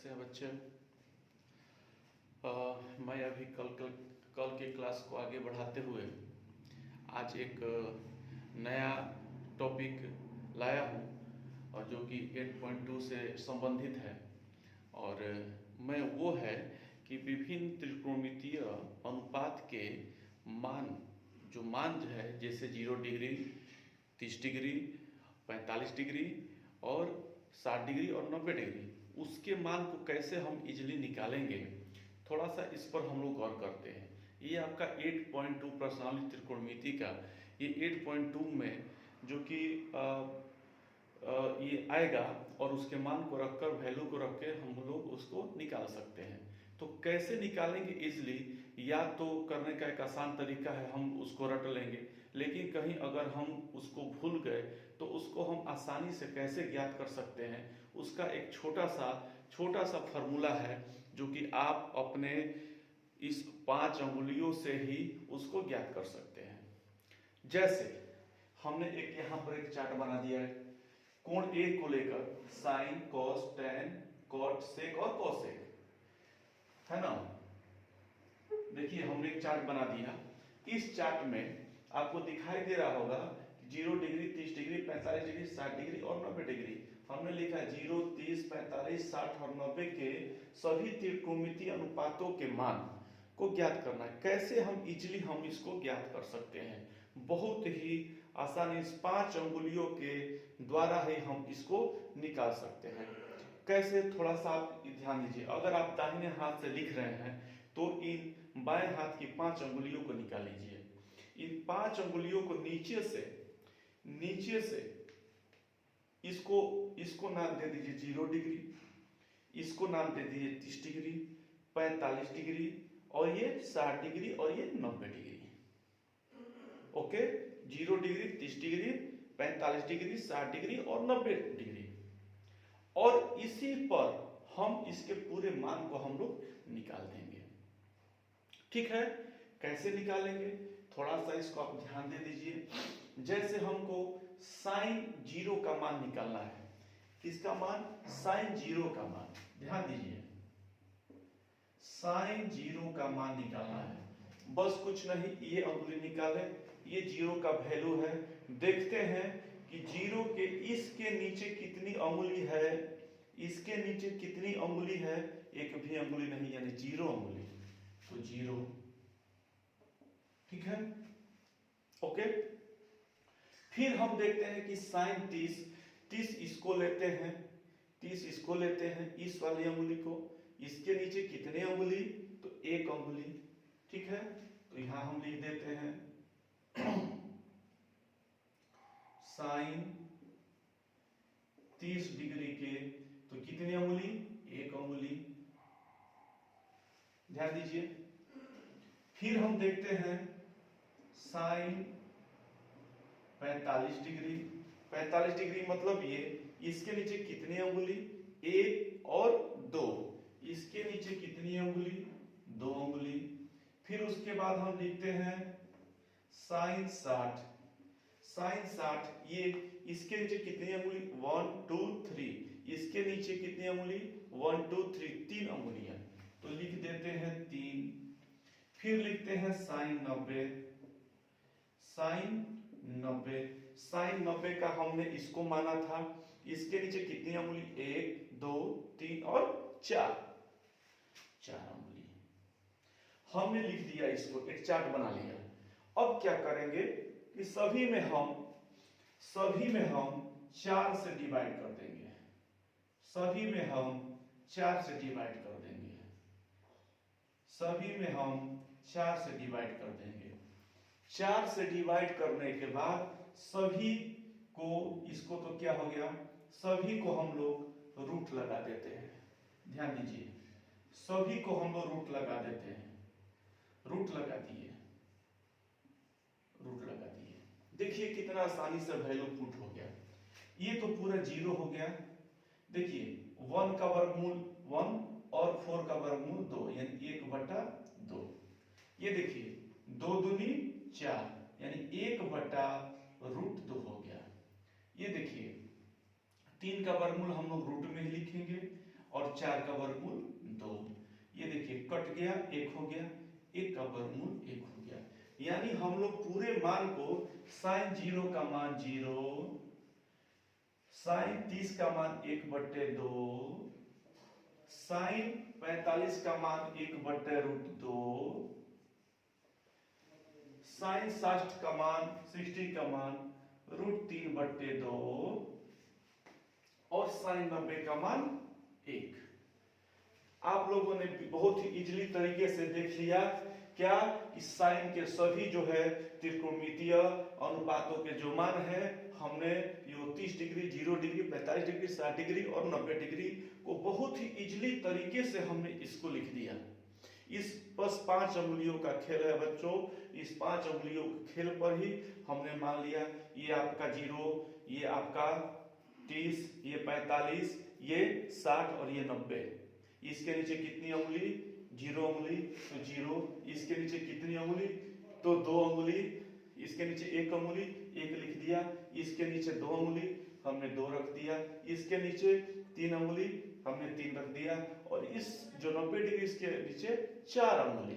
कैसे हैं बच्चे। मैं अभी कल के क्लास को आगे बढ़ाते हुए आज एक नया टॉपिक लाया हूँ और जो कि 8.2 से संबंधित है। और मैं वो है कि विभिन्न त्रिकोणमितीय अनुपात के मान जो है जैसे 0 डिग्री, 30 डिग्री, 45 डिग्री और 60 डिग्री और 90 डिग्री, उसके मान को कैसे हम इजीली निकालेंगे, थोड़ा सा इस पर हम लोग गौर करते हैं। ये आपका 8.2 प्रश्नावली त्रिकोणमिति का ये 8.2 में जो कि ये आएगा और उसके मान को रखकर वैल्यू को रख के हम लोग उसको निकाल सकते हैं। तो कैसे निकालेंगे इजली, या तो करने का एक आसान तरीका है, हम उसको रट लेंगे, लेकिन कहीं अगर हम उसको भूल गए तो उसको हम आसानी से कैसे ज्ञात कर सकते हैं, उसका एक छोटा सा फॉर्मूला है जो कि आप अपने इस 5 अंगुलियों से ही उसको ज्ञात कर सकते हैं। जैसे हमने एक यहाँ पर एक चार्ट बना दिया है कोण ए को लेकर, साइन, कॉस, टेन, कॉट, सेक और कोसेक, है ना। देखिए हमने एक चार्ट बना दिया। इस चार्ट में आपको दिखाई दे रहा होगा 0 डिग्री, 30 डिग्री, 45 डिग्री, 60 डिग्री और 90 डिग्री। हमने लिखा 0, 30, 45, 60 और 90 के सभी त्रिकोणमितीय अनुपातों के मान को ज्ञात करना है। कैसे हम इजीली हम इसको ज्ञात कर सकते हैं, बहुत ही आसानी, इस 5 अंगुलियों के द्वारा ही हम इसको निकाल सकते हैं। कैसे, थोड़ा सा आप ध्यान दीजिए। अगर आप दाहिने हाथ से लिख रहे हैं तो इन बाएं हाथ की 5 अंगुलियों को निकाल लीजिए। इन 5 अंगुलियों को नीचे से इसको नाम दे दीजिए 0 डिग्री, इसको नाम दे दीजिए 30 डिग्री, 45 डिग्री और ये 60 डिग्री और ये 90 degree. Okay, 0 degree, 30 degree, 45 degree, 60 degree और 90 डिग्री। और इसी पर हम इसके पूरे मान को हम लोग निकाल देंगे। ठीक है, कैसे निकालेंगे, थोड़ा सा इसको आप ध्यान दे दीजिए। जैसे हमको साइन 0 का मान निकालना है। किसका मान? साइन 0 का मान। ध्यान दीजिए, साइन 0 का मान निकालना है। बस कुछ नहीं, ये अंगुली निकाले, ये 0 का वैल्यू है। देखते हैं कि 0 के इसके नीचे कितनी अंगुली है, इसके नीचे कितनी अंगुली है, एक भी अंगुली नहीं, यानी 0 अंगुली, तो 0। ठीक है, ओके। फिर हम देखते हैं कि साइन 30 इसको लेते हैं, 30 इसको लेते हैं, इस वाली अंगुली को, इसके नीचे कितने अंगुली, तो 1 अंगुली। ठीक है, तो यहां हम लिख देते हैं साइन 30 डिग्री के तो कितनी अंगुली, 1 अंगुली। ध्यान दीजिए। फिर हम देखते हैं साइन 45 डिग्री, 45 डिग्री मतलब ये, इसके नीचे कितनी अंगुली, 1 और 2, इसके नीचे कितनी अंगुली, 2 अंगुली। फिर उसके बाद हम लिखते हैं साइन 60, साइन 60, ये इसके नीचे कितनी अंगुली, 1, 2, 3, इसके नीचे कितनी अंगुली, 1, 2, 3, 3 अंगुलियां, तो लिख देते हैं 3। फिर लिखते हैं साइन 90, साइन 90, साइन 90 का हमने इसको माना था, इसके नीचे कितनी अंगुली, 1, 2, 3 और 4 अंगुली। हमने लिख दिया, इसको एक चार्ट बना लिया। अब क्या करेंगे कि सभी में हम 4 से डिवाइड कर देंगे, सभी में हम 4 से डिवाइड कर देंगे, सभी में हम 4 से डिवाइड कर देंगे। 4 से डिवाइड करने के बाद सभी को, इसको तो क्या हो गया, सभी को हम लोग रूट लगा देते हैं। ध्यान दीजिए, सभी को हम लोग रूट लगा देते हैं, रूट लगा दिए, रूट लगा दिए। देखिए कितना आसानी से वैल्यू पुट हो गया। ये तो पूरा 0 हो गया। देखिए 1 का वर्गमूल 1 और 4 का वर्गमूल 2, यानी 1/2। ये देखिए 2 दूनी 4, यानी 1/√2 हो गया। ये देखिए 3 का वर्गमूल हम लोग रूट में ही लिखेंगे और और 4 का वर्गमूल 2। ये देखिए कट गया, 1 हो गया, 1 का वर्गमूल 1 हो गया। यानी हम लोग पूरे मान को साइन 0 का मान 0, साइन 30 का मान 1/2, साइन 45 का मान 1/√2, साइन 60 का मान √3/2 और साइन 90 का मान 1। आप लोगों ने बहुत ही इजीली तरीके से देख लिया क्या कि साइन के सभी जो है त्रिकोणमितीय अनुपातों के जो मान है हमने ये 30 डिग्री, 0 डिग्री, 45 डिग्री, 60 डिग्री और 90 डिग्री को बहुत ही इजीली तरीके से हमने इसको लिख दिया। इस बस 5 अंगुलियों का खेल है बच्चों। इस 5 अंगुलियों के खेल पर ही हमने मान लिया ये आपका 0, ये आपका 30, ये 45, ये 60 और ये 90। इसके नीचे कितनी अंगुली? 0 अंगुली, तो 0। इसके नीचे कितनी अंगुली? तो 2 अंगुली। इसके नीचे 1 अंगुली, 1 लिख दिया। इसके नीचे 2 अंगुली, हमने 2 रख दिया। इसके नीचे 3 अंगुली, हमने 3 रख दिया। और इस जो 90 डिग्री इसके नीचे 4 अंगुली,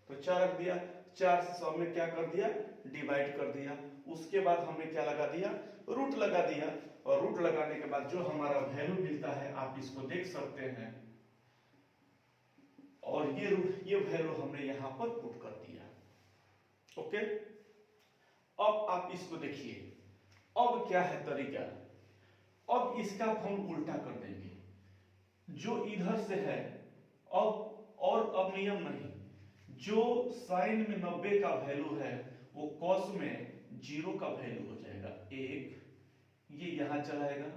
तो 4 रख दिया। 4 से हमने क्या कर दिया? डिवाइड कर दिया। उसके बाद हमने क्या लगा दिया? रूट लगा दिया। और रूट लगाने के बाद जो हमारा वैल्यू मिलता है आप इसको देख सकते हैं। और ये वैल्यू हमने यहां पर पुट कर दिया। ओके, अब आप इसको देखिए। अब क्या है तरीका? अब इसका हम उल्टा कर देंगे। जो इधर से है अब नियम नहीं, जो साइन में 90 का वैल्यू है वो कॉस में 0 का वैल्यू हो जाएगा 1। ये यहां चलाएगा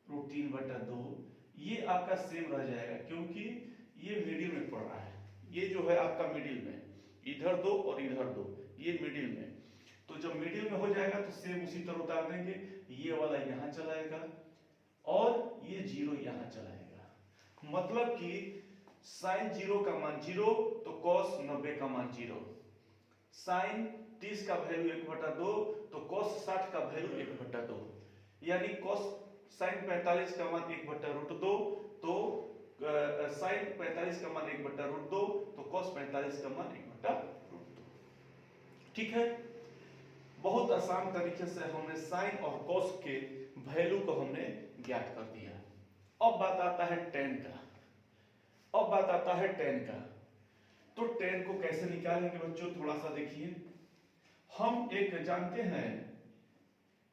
√3/2। ये आपका सेम रह जाएगा क्योंकि ये मिडिल में पड़ रहा है। ये जो है आपका मिडिल में, इधर 2 और इधर 2, ये मिडिल में। तो जब मिडिल में हो जाएगा तो सेम उसी तरह उतार देंगे। ये वाला यहां चलाएगा और ये 0 यहां चलाएगा। मतलब कि साइन 0 का मान 0 तो कॉस 90 का मान 0। साइन 30 का वैल्यू 1/2 तो कॉस 60 का वैल्यू 1/2। यानी कॉस साइन 45 का मान 1/√2 तो साइन 45 का मान 1/√2 तो कॉस 45 का मान 1/√2। ठीक है, बहुत आसान तरीके से हमने साइन और कॉस के वैल्यू को हमने ज्ञात कर दिया। अब बात आता है tan का। तो tan को कैसे निकालेंगे बच्चों? थोड़ा सा देखिए। हम एक जानते हैं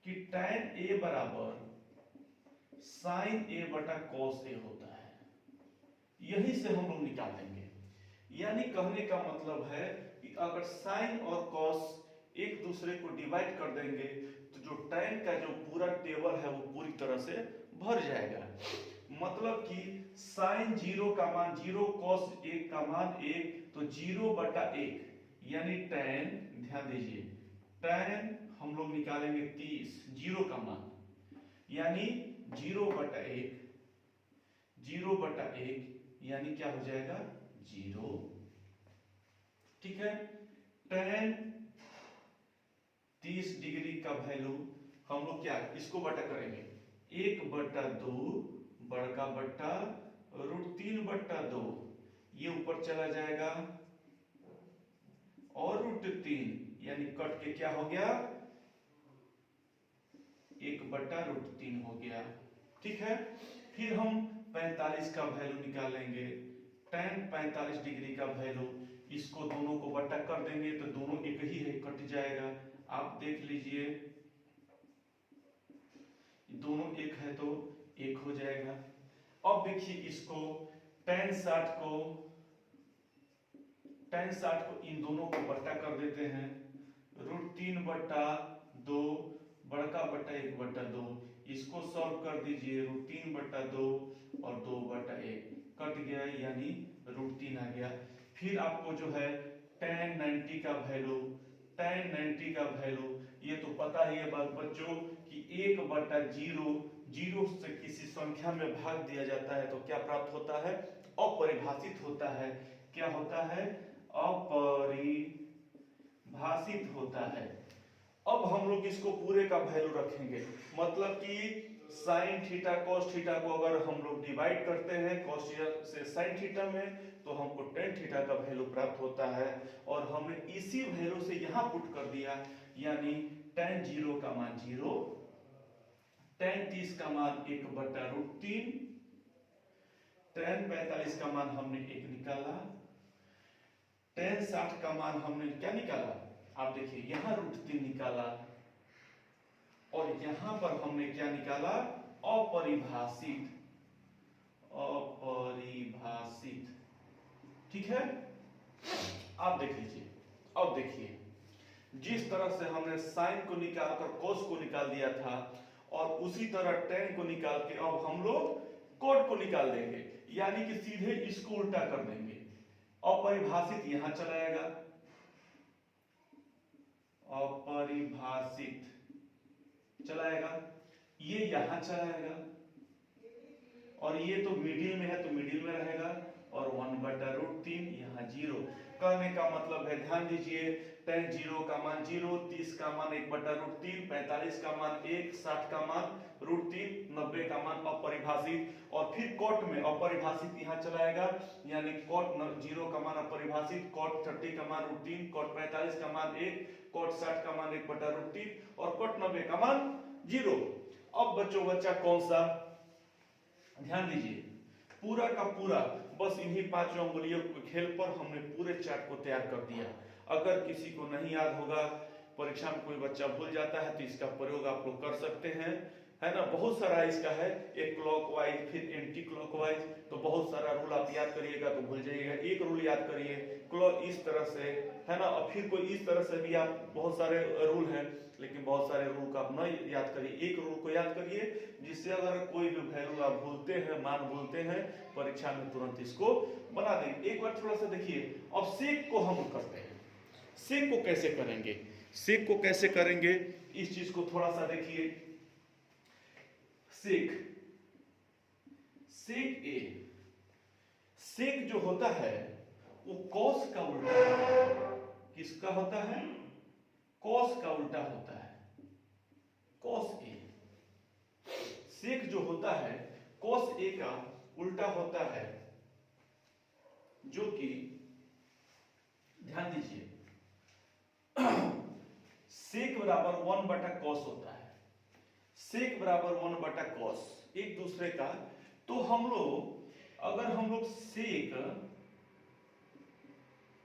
कि tan a बराबर साइन a/cos a होता है। यही से हम लोग निकाल देंगे। यानी कहने का मतलब है कि अगर साइन और कॉस एक दूसरे को डिवाइड कर देंगे तो जो tan का जो पूरा टेबल है वो पूरी तरह से भर जाएगा। मतलब कि साइन 0 का मान 0, कॉस 1 का मान 1, तो 0/1 यानी tan, ध्यान दीजिए, tan हम लोग निकालेंगे 30, 0 का मान यानी 0/1 यानी क्या हो जाएगा? 0। ठीक है, tan 30 डिग्री का वैल्यू हम लोग क्या इसको बटा करेंगे 1/2 बड़का बट्टा √3/2। ये ऊपर चला जाएगा और √3 यानी कट के क्या हो गया? 1/√3 हो गया। ठीक है, फिर हम 45 का वैल्यू निकालेंगे। tan 45 डिग्री का वैल्यू, इसको दोनों को बटा कर देंगे तो दोनों एक ही है, कट जाएगा। आप देख लीजिए, दोनों एक है तो एक हो जाएगा। अब देखिए इसको tan 60 को इन दोनों को बटा कर देते हैं। √3/2 बड़का बट्टा 1/2, इसको सॉल्व कर दीजिए। √3/2 और 2/1 कट गया यानी √3 आ गया। फिर आपको जो है tan 90 का वैल्यू, ये तो पता ही है बच्चों कि 1/0, 0 से किसी संख्या में भाग दिया जाता है तो क्या प्राप्त होता है? अपरिभाषित होता है। क्या होता है? अपरिभाषित होता है। अब हम लोग इसको पूरे का वैल्यू रखेंगे, मतलब कि साइन थीटा कॉस थीटा को अगर हम लोग डिवाइड करते हैं कॉस थीटा से साइन थीटा में, तो हमको टेन थीटा का वैल्यू प्राप्त होता है। और हमने इसी वैल्यू से यहाँ पुट कर दिया, यानी टेन 0 का मान 0, टेन 30 का मान 1/√3, टेन 45 का मान हमने 1 निकाला, टेन 60 का मान हमने क्या निकाला, आप देखिए यहाँ √3 निकाला, और यहां पर हमने क्या निकाला, अपरिभाषित, अपरिभाषित। ठीक है, आप देख लीजिए। अब देखिए, जिस तरह से हमने साइन को निकालकर कोस को निकाल दिया था, और उसी तरह टेन को निकाल के अब हम लोग कोट को निकाल देंगे, यानी कि सीधे इसको उल्टा कर देंगे। अपरिभाषित यहां चला जाएगा, अपरिभाषित चला जाएगा, ये यहां चला जाएगा, और ये तो मिडिल में है तो मिडिल में रहेगा, और 1/√3 यहाँ 0। कहने का मतलब है, ध्यान दीजिए, टेन 0 का मान 0, 30 का मान 1/√3, 45 का मान 1, 60 का मान √3, 90 का मान अपरिभाषित। और फिर कोट में अपरिभाषित यहाँ चलाएगा, यानी कोट 0 का मान अपरिभाषित, कोट 30 का मान √3, कोट 45 का मान 1, कोट 60 का मान 1/√3, और कोट 90 का मान 0। अब बच्चों बच्चा कौन सा, ध्यान दीजिए, पूरा का पूरा बस इन्हीं पांचों अंगुलियों के खेल पर हमने पूरे चार्ट को तैयार कर दिया। अगर किसी को नहीं याद होगा, परीक्षा में कोई बच्चा भूल जाता है, तो इसका प्रयोग आप लोग कर सकते हैं, है ना। बहुत सारा इसका है, एक क्लॉकवाइज फिर एंटी क्लॉकवाइज, तो बहुत सारा रूल आप याद करिएगा तो भूल जाइएगा। एक रूल याद करिए इस तरह से, है ना, और फिर कोई इस तरह से भी, आप बहुत सारे रूल हैं, लेकिन बहुत सारे रूल का आप न याद करिए, एक रूल को याद करिए, जिससे अगर कोई भी वैल्यू आप भूलते हैं, मान भूलते हैं, परीक्षा में तुरंत इसको बना देंगे। एक बार थोड़ा सा देखिए, अब सेक को हम करते हैं, सेक को कैसे करेंगे, सेक को कैसे करेंगे, इस चीज को थोड़ा सा देखिए। सेक, सेक ए, सेक जो होता है वो कॉस का उल्टा होता है। किसका होता है, कॉस का उल्टा होता है, कॉस ए। सेक जो होता है कॉस ए का उल्टा होता है, जो कि ध्यान दीजिए, सेक बराबर 1/cos होता है, सेक बराबर 1/cos एक दूसरे का। तो हम लोग अगर सेक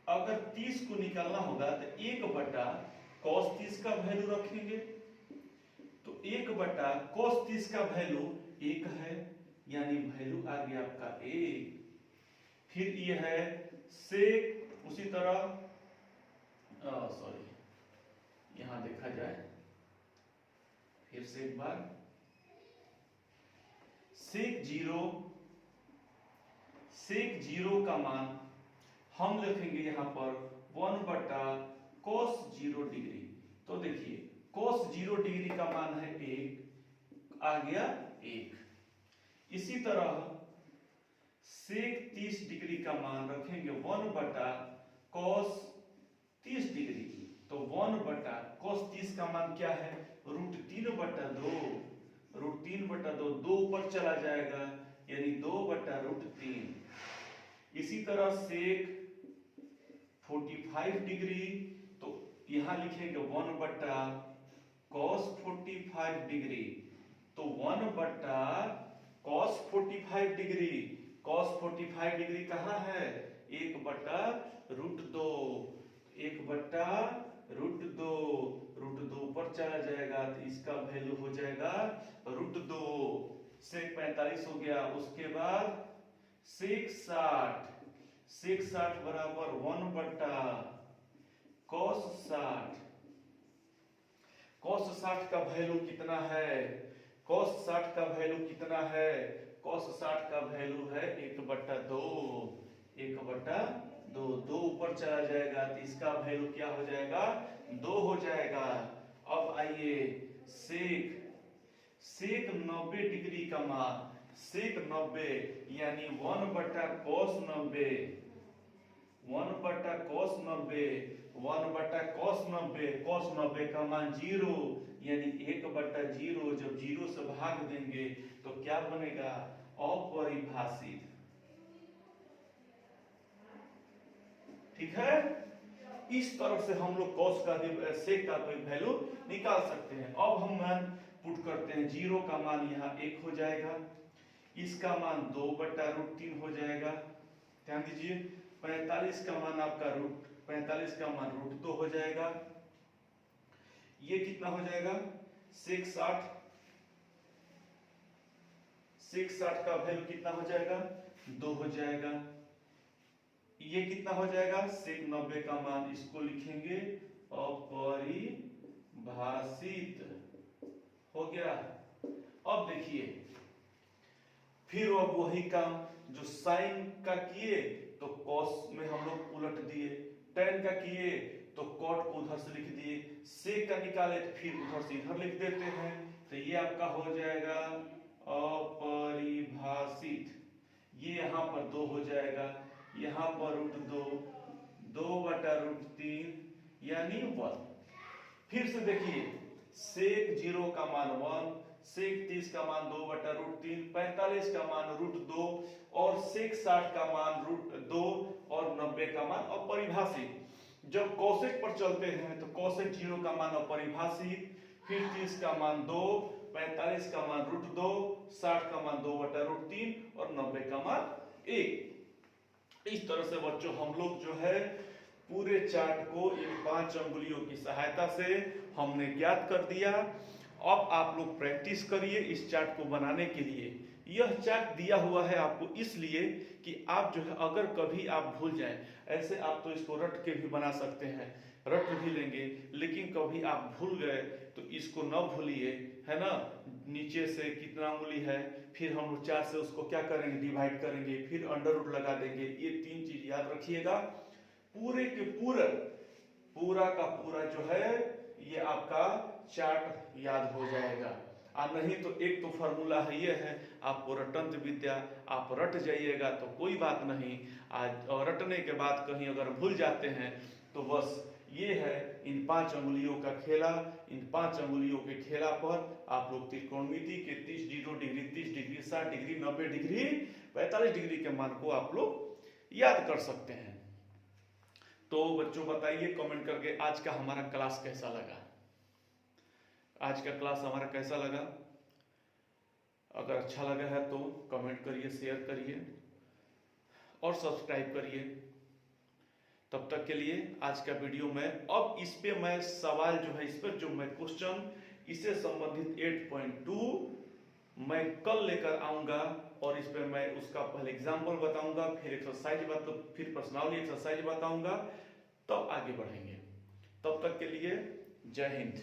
अगर 30 को निकालना होगा तो 1/cos 30 का वैल्यू रखेंगे, तो 1/cos 30 का वैल्यू 1 है, यानी वैल्यू आ गया आपका 1। फिर ये है सेक, उसी तरह सॉरी यहां देखा जाए फिर से एक बार, सेक 0 का मान हम लिखेंगे यहां पर 1/cos 0 डिग्री। तो देखिए cos 0 डिग्री का मान है 1, आ गया 1। इसी तरह सेक 30 डिग्री का मान रखेंगे 1/cos 30 डिग्री, तो 1/cos 30 का मान क्या है, √3/2, √3/2, 2 ऊपर चला जाएगा, यानी 2/√3। इसी तरह सेक 45 डिग्री, तो यहां लिखेंगे 1/cos 45 डिग्री, तो 1/cos 45 डिग्री, cos 45 डिग्री कहां है, 1/√2, 1/√2, √2 ऊपर चला जाएगा, तो इसका वैल्यू हो जाएगा √2। सेक 45 हो गया। उसके बाद सेक 60, सेक 60 बराबर 1/cos 60, cos 60 का वैल्यू कितना है, cos 60 का वैल्यू कितना है, cos 60 का वैल्यू है 1/2, 1/2, 2 ऊपर चला जाएगा, तो इसका वैल्यू क्या हो जाएगा, 2 हो जाएगा। अब आइए सेक, सेक 90 डिग्री का मान, सेक 90 यानी 1/cos 90, 1/cos 90, 1/cos 90, cos 90 का मान 0, यानी 1/0। जब 0 से भाग देंगे तो क्या बनेगा, अपरिभाषित। ठीक है, इस तरह से हम लोग cos का सेक का कोई वैल्यू निकाल सकते हैं। अब हम मान पुट करते हैं, 0 का मान यहाँ 1 हो जाएगा, इसका मान 2/√3 हो जाएगा। ध्यान दीजिए, 45 का मान आपका √45 का मान √2 हो जाएगा। ये कितना हो जाएगा, सेक 60 का वैल्यू कितना हो जाएगा, 2 हो जाएगा। ये कितना हो जाएगा, सेक 90 का मान, इसको लिखेंगे अपरिभाषित हो गया। अब देखिए, फिर अब वही काम जो साइन का किए तो कॉस में हम लोग उलट दिए, टेन का किए तो कॉट को उधर से लिख दिए, सेक का निकाले तो फिर उधर से इधर लिख देते हैं। तो ये आपका हो जाएगा अपरिभाषित। ये यहाँ पर 2 हो जाएगा, यहाँ पर √2, 2/√3 यानी 1। फिर से देखिए, सेक 0 का मान 1, सेक 30 का मान 2/√3, 45 का मान √2 और सेक 60 का मान √2 और 90 का मान अपरिभाषित। जब कोसेक पर चलते हैं तो कोसेक 0 का मान अपरिभाषित, फिर 30 का मान 2, 45 का मान √2, 60 का मान 2/√3 और 90 का मान 1। इस तरह से बच्चों हम लोग जो है पूरे चार्ट को इन 5 अंगुलियों की सहायता से हमने ज्ञात कर दिया। अब आप लोग प्रैक्टिस करिए इस चार्ट को बनाने के लिए। यह चार्ट दिया हुआ है आपको इसलिए कि आप जो है अगर कभी आप भूल जाएं, ऐसे आप तो इसको रट के भी बना सकते हैं, रट भी लेंगे, लेकिन कभी आप भूल गए तो इसको न भूलिए, है ना। नीचे से कितना अंगुली है, फिर हम लोग 4 से उसको क्या करेंगे, डिवाइड करेंगे, फिर अंडर रूट लगा देंगे। ये 3 चीज याद रखिएगा। पूरे के पूरा का पूरा जो है ये आपका चार्ट याद हो जाएगा। और नहीं तो एक तो फॉर्मूला है, ये है आपको रटंत्र विद्या, आप रट जाइएगा तो कोई बात नहीं। आज रटने के बाद कहीं अगर भूल जाते हैं तो बस ये है इन 5 अंगुलियों का खेला। इन 5 अंगुलियों के खेला पर आप लोग त्रिकोणमिति के 30 degree, 30 degree, 60 degree, 90 degree, 45 degree के मान को आप लोग याद कर सकते हैं। तो बच्चों बताइए कमेंट करके आज का हमारा क्लास कैसा लगा, आज का क्लास हमारा कैसा लगा। अगर अच्छा लगा है तो कमेंट करिए, शेयर करिए और सब्सक्राइब करिए। तब तक के लिए आज का वीडियो में अब इस पे मैं सवाल जो है, इस पर जो मैं क्वेश्चन इससे संबंधित 8.2 मैं कल लेकर आऊंगा और इस पे मैं उसका पहले एग्जाम्पल बताऊंगा, फिर एक्सरसाइज फिर पर्सनली एक्सरसाइज बताऊंगा, तब आगे बढ़ेंगे। तब तक के लिए जय हिंद।